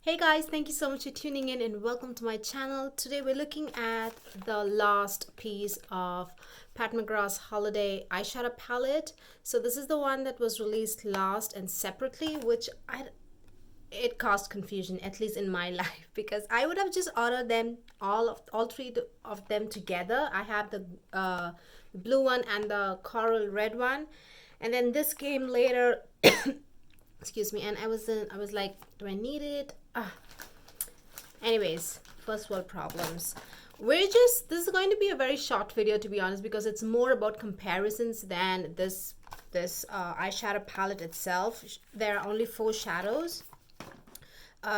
Hey guys, thank you so much for tuning in and welcome to my channel. Today we're looking at the last piece of Pat McGrath's Holiday eyeshadow palette. So this is the one that was released last and separately, which it caused confusion, at least in my life, because I would have just ordered them all three of them together. I have the blue one and the coral red one, and then this came later. Excuse me, and I was like, do I need it? Anyways, first world problems. This is going to be a very short video, to be honest, because it's more about comparisons than this eyeshadow palette itself. There are only 4 shadows,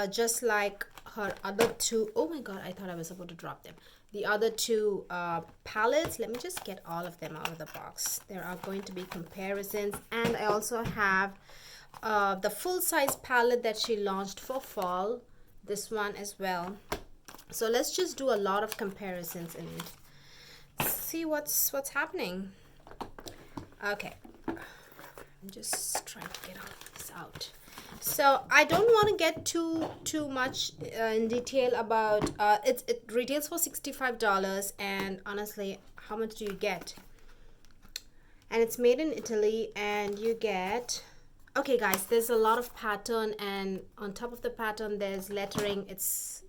just like her other 2. Oh my god, I thought I was about to drop them. The other 2 palettes. Let me just get all of them out of the box. There are going to be comparisons, and I also have the full-size palette that she launched for fall, this one as well. So let's just do a lot of comparisons and see what's happening. Okay, I'm just trying to get all of this out. So I don't want to get too much in detail about it retails for $65, and honestly, how much do you get? And it's made in Italy, and you get, okay guys, there's a lot of pattern, and on top of the pattern there's lettering. It's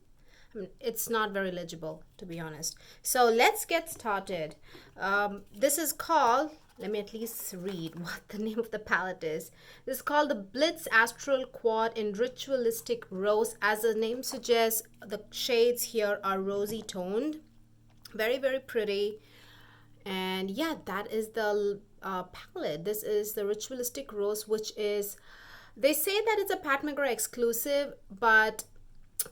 not very legible, to be honest. So let's get started. This is called, let me at least read what the name of the palette is. This is called the BLITZ ASTRAL QUAD in Ritualistic Rose. As the name suggests, the shades here are rosy toned, very pretty. And yeah, that is the palette. This is the Ritualistic Rose, which is, they say that it's a Pat McGrath exclusive, but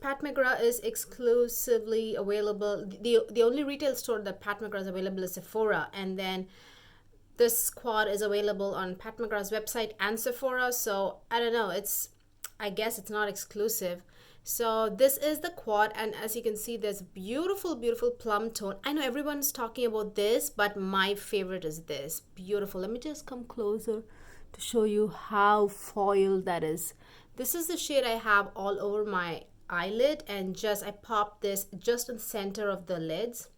Pat McGrath is exclusively available. The only retail store that Pat McGrath is available is Sephora, and then this quad is available on Pat McGrath's website and Sephora. So I don't know, I guess it's not exclusive. So this is the quad, and as you can see, there's beautiful plum tone. I know everyone's talking about this, but my favorite is this. Beautiful. Let me just come closer to show you how foiled that is. This is the shade I have all over my eyelid, and I popped this just in the center of the lids.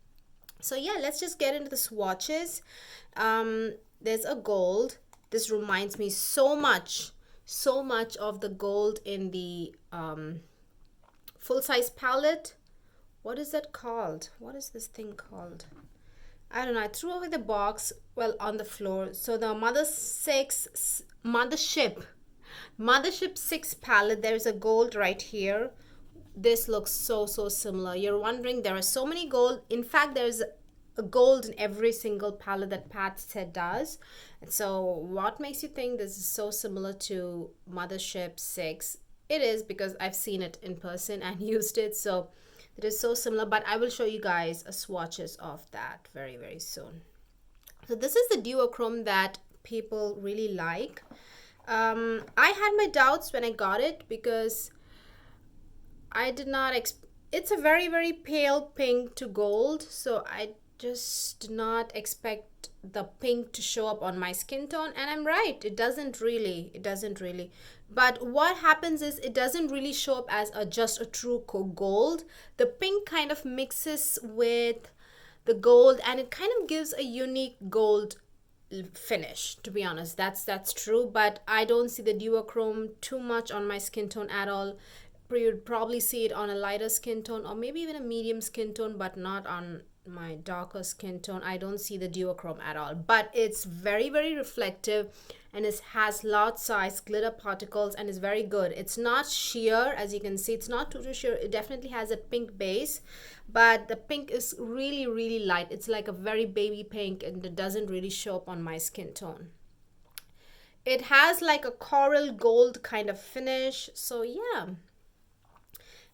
So yeah, let's just get into the swatches. There's a gold. This reminds me so much of the gold in the full-size palette. What is that called? What is this thing called? I don't know. I threw away the box, well, on the floor. So the Mothership 6 palette, there's a gold right here. This looks so similar. You're wondering, there are so many gold. In fact, there's a gold in every single palette that Pat said does. And so what makes you think this is so similar to Mothership 6? It is, because I've seen it in person and used it, so it is so similar. But I will show you guys swatches of that very soon. So this is the duochrome that people really like. I had my doubts when I got it, because I did not it's a very pale pink to gold, so I just did not expect the pink to show up on my skin tone, and I'm right, it doesn't really. But what happens is, it doesn't really show up as just a true gold. The pink kind of mixes with the gold, and it kind of gives a unique gold finish, to be honest. That's true, but I don't see the duochrome too much on my skin tone at all. You'd probably see it on a lighter skin tone, or maybe even a medium skin tone, but not on my darker skin tone. I don't see the duochrome at all, but it's very reflective, and it has large size glitter particles, and is very good. It's not sheer, as you can see. It's not too sheer. It definitely has a pink base, but the pink is really light. It's like a very baby pink, and it doesn't really show up on my skin tone. It has like a coral gold kind of finish. So yeah,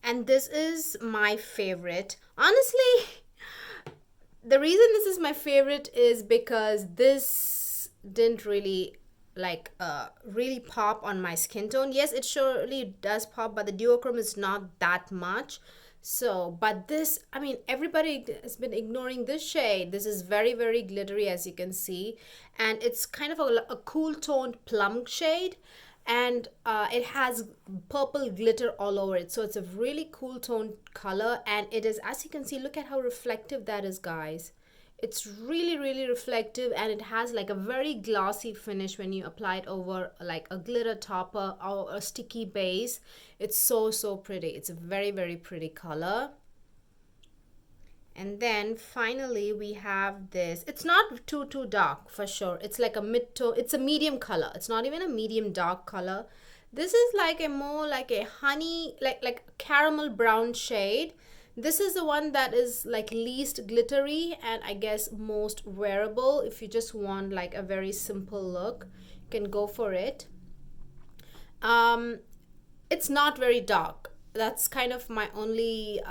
and this is my favorite. Honestly, the reason this is my favorite is because this didn't really really pop on my skin tone. Yes, it surely does pop, but the duochrome is not that much. So, but this, I mean, everybody has been ignoring this shade. This is very glittery, as you can see, and it's kind of a cool toned plum shade. and it has purple glitter all over it. So it's a really cool tone color, and it is, as you can see, look at how reflective that is, guys. It's really, really reflective, and it has like a very glossy finish when you apply it over like a glitter topper or a sticky base. It's so, so pretty. It's a very, very pretty color. And then finally we have this. It's not too dark for sure. It's like a mid-tone. It's a medium color. It's not even a medium dark color. This is like a more like a honey, like caramel brown shade. This is the one that is like least glittery and I guess most wearable. If you just want like a very simple look, you can go for it. It's not very dark. That's kind of my only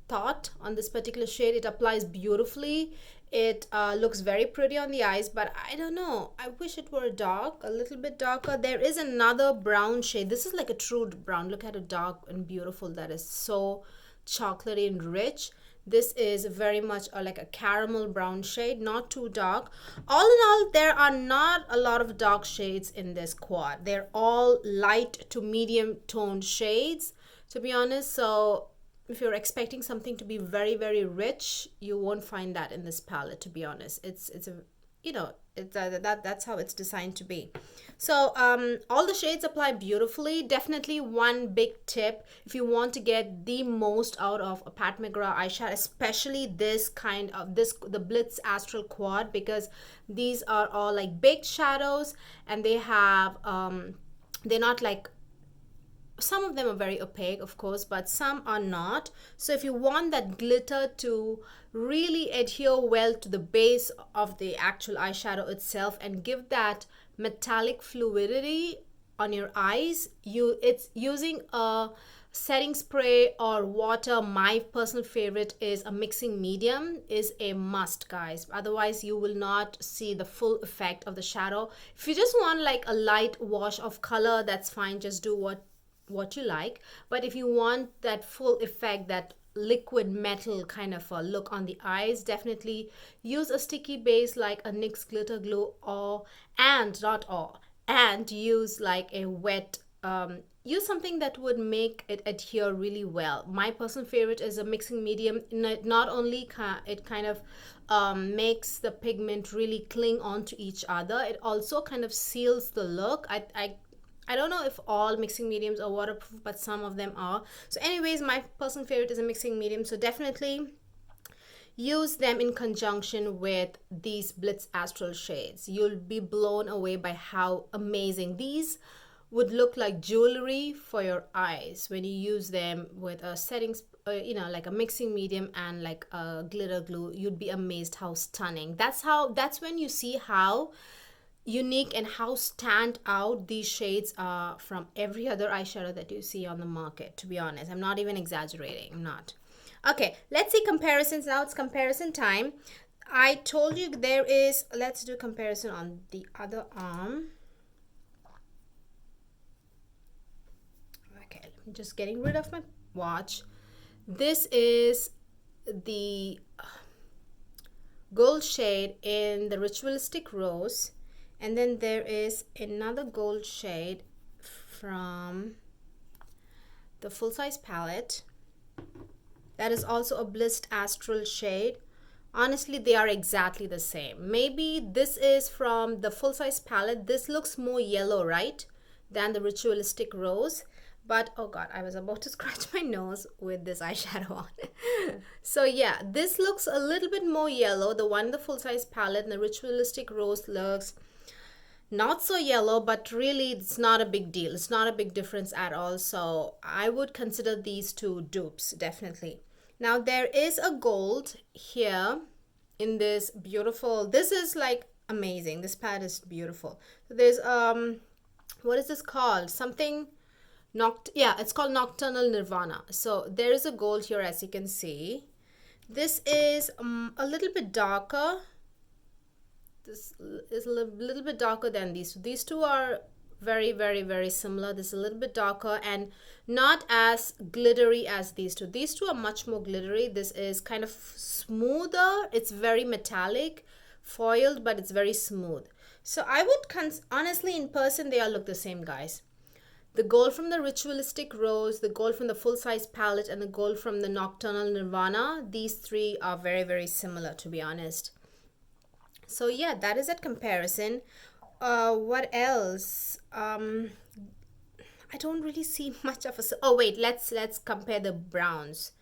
thought on this particular shade. It applies beautifully. It looks very pretty on the eyes, but I don't know, I wish it were dark, a little bit darker. There is another brown shade. This is like a true brown. Look at how dark and beautiful that is. So chocolatey and rich. This is very much like a caramel brown shade, not too dark. All in all, there are not a lot of dark shades in this quad. They're all light to medium toned shades, to be honest. So if you're expecting something to be very, very rich, you won't find that in this palette, to be honest. It's a, you know, it's that's how it's designed to be. So all the shades apply beautifully. Definitely one big tip if you want to get the most out of a Pat McGrath eyeshadow, especially this kind of the Blitz Astral Quad, because these are all like baked shadows, and they have they're not like, some of them are very opaque, of course, but some are not. So if you want that glitter to really adhere well to the base of the actual eyeshadow itself and give that metallic fluidity on your eyes, it's using a setting spray or water. My personal favorite is a mixing medium, is a must, guys. Otherwise you will not see the full effect of the shadow. If you just want like a light wash of color, that's fine, just do what you like. But if you want that full effect, that liquid metal kind of a look on the eyes, definitely use a sticky base like a NYX glitter glue, and use like a wet use something that would make it adhere really well. My personal favorite is a mixing medium. Not only it kind of makes the pigment really cling onto each other, it also kind of seals the look. I don't know if all mixing mediums are waterproof, but some of them are. So anyways, my personal favorite is a mixing medium. So definitely use them in conjunction with these Blitz Astral shades. You'll be blown away by how amazing these would look like jewelry for your eyes when you use them with a setting, you know, like a mixing medium and like a glitter glue. You'd be amazed how stunning. That's when you see how unique and how stand out these shades are from every other eyeshadow that you see on the market, to be honest. I'm not even exaggerating. I'm not. Okay, let's see comparisons now. It's comparison time. I told you there is, let's do comparison on the other arm. Okay, I'm just getting rid of my watch. This is the gold shade in the Ritualistic Rose. And then there is another gold shade from the full-size palette. That is also a Blitz Astral shade. Honestly, they are exactly the same. Maybe this is from the full-size palette. This looks more yellow, right, than the Ritualistic Rose. But, oh God, I was about to scratch my nose with this eyeshadow on. So yeah, this looks a little bit more yellow. The one in the full-size palette and the Ritualistic Rose looks not so yellow, but really it's not a big deal. It's not a big difference at all. So I would consider these two dupes, definitely. Now there is a gold here in this beautiful, this is like amazing. This palette is beautiful. So there's what is this called? Something yeah, it's called Nocturnal Nirvana. So there is a gold here, as you can see. This is a little bit darker. This is a little bit darker than these two. These two are very, very, very similar. This is a little bit darker and not as glittery as these two. These two are much more glittery. This is kind of smoother. It's very metallic, foiled, but it's very smooth. So I would honestly, in person, they all look the same, guys. The gold from the Ritualistic Rose, the gold from the full-size palette, and the gold from the Nocturnal Nirvana, these three are very, very similar, to be honest. So yeah, that is that comparison. What else? I don't really see much of a... Oh wait, let's compare the browns,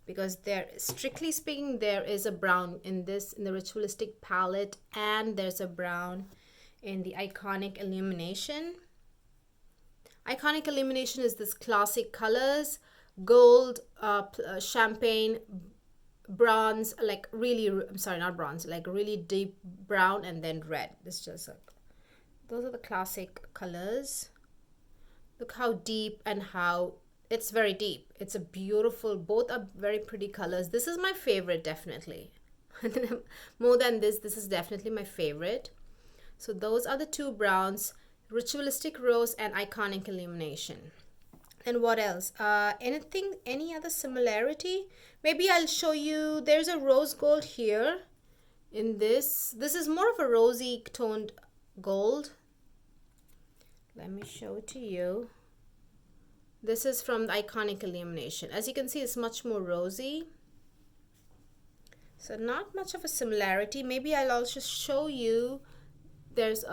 because there, strictly speaking, there is a brown in the Ritualistic palette, and there's a brown in the Iconic Illumination. Iconic Illumination is this classic colors: gold, champagne, bronze, like really, I'm sorry, not bronze, like really deep brown, and then red. This just like, those are the classic colors. Look how deep, and how it's very deep. It's a beautiful, both are very pretty colors. This is my favorite, definitely. More than this is definitely my favorite. So those are the two browns: Ritualistic Rose and Iconic Illumination. And what else? Any other similarity? Maybe I'll show you. There's a rose gold here in this. This is more of a rosy toned gold. Let me show it to you. This is from the Iconic Illumination. As you can see, it's much more rosy. So not much of a similarity. Maybe I'll also show you. There's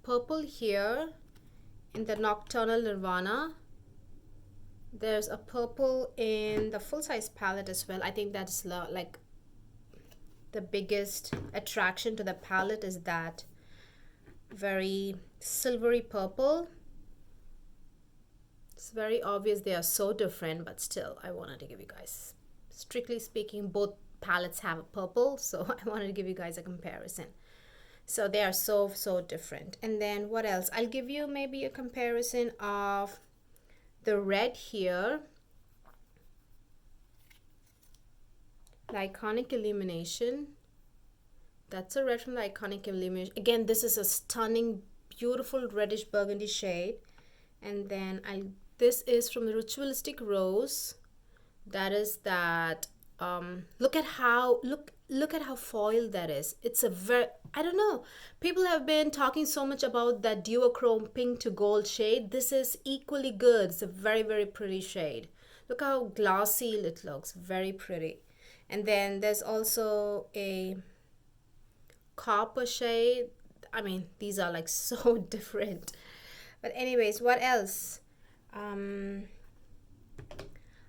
purple here in the Nocturnal Nirvana. There's a purple in the full-size palette as well. I think that's like the biggest attraction to the palette, is that very silvery purple. It's very obvious they are so different, but still I wanted to give you guys, strictly speaking, both palettes have a purple, so I wanted to give you guys a comparison. So they are so different. And then what else? I'll give you maybe a comparison of the red here, the Iconic Illumination. That's a red from the Iconic Illumination. Again, this is a stunning, beautiful reddish burgundy shade. And then this is from the Ritualistic Rose. That is that. Look at how foiled that is. It's a very, I don't know, people have been talking so much about that duochrome pink to gold shade. This is equally good. It's a very pretty shade. Look how glossy it looks. Very pretty. And then there's also a copper shade. I mean, these are like so different. But anyways, what else?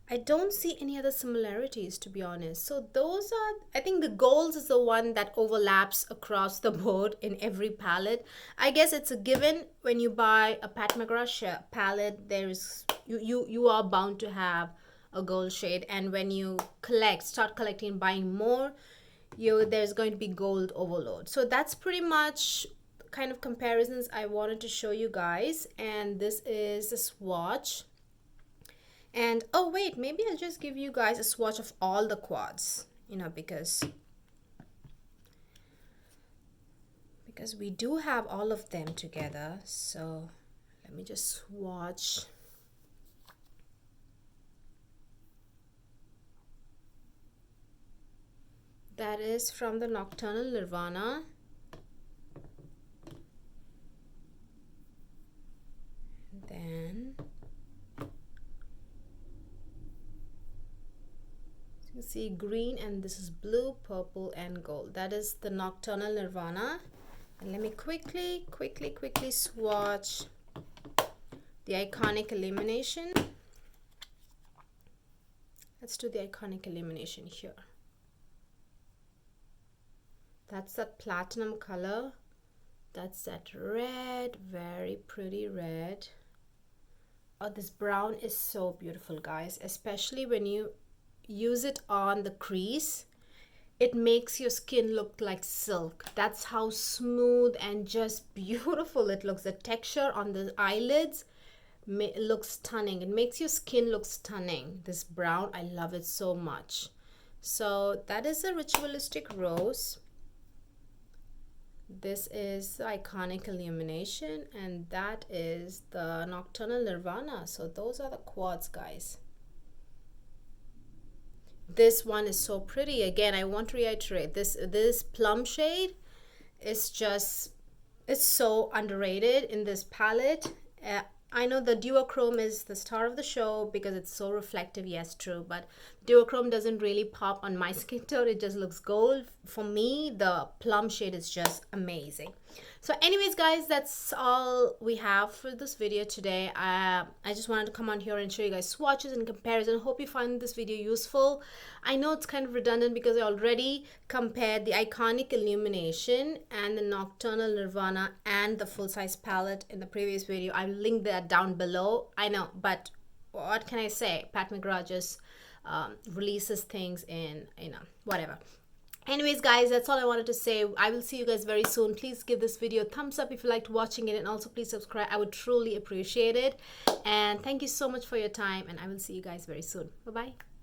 I don't see any other similarities, to be honest. So those are, I think the golds is the one that overlaps across the board in every palette. I guess it's a given when you buy a Pat McGrath palette, there's you are bound to have a gold shade, and when you start collecting, buying more, there's going to be gold overload. So that's pretty much kind of comparisons I wanted to show you guys. And this is a swatch. And oh wait, maybe I'll just give you guys a swatch of all the quads, because we do have all of them together. So let me just swatch. That is from the Nocturnal Nirvana. And then you see green, and this is blue, purple, and gold. That is the Nocturnal Nirvana. And let me quickly swatch the Iconic Illumination. Let's do the Iconic Illumination here. That's that platinum color. That's that red, very pretty red. Oh, this brown is so beautiful, guys, especially when you use it on the crease. It makes your skin look like silk. That's how smooth and just beautiful it looks. The texture on the eyelids looks stunning. It makes your skin look stunning. This brown, I love it so much. So that is a Ritualistic Rose. This is the Iconic Illumination, and that is the Nocturnal Nirvana. So those are the quads, guys. This one is so pretty. Again, I want to reiterate, this plum shade is just is so underrated in this palette. I know the duochrome is the star of the show because it's so reflective. Yes, true, but duochrome doesn't really pop on my skin tone. It just looks gold. For me, the plum shade is just amazing. So anyways, guys, that's all we have for this video today. I just wanted to come on here and show you guys swatches and comparison. Hope you find this video useful. I know it's kind of redundant because I already compared the iconic Illumination and the Nocturnal Nirvana and the full-size palette in the previous video. I linked that down below. I know, but what can I say? Pat McGrath just releases things in, whatever. Anyways, guys, that's all I wanted to say. I will see you guys very soon. Please give this video a thumbs up if you liked watching it, and also please subscribe. I would truly appreciate it. And thank you so much for your time, and I will see you guys very soon. Bye-bye.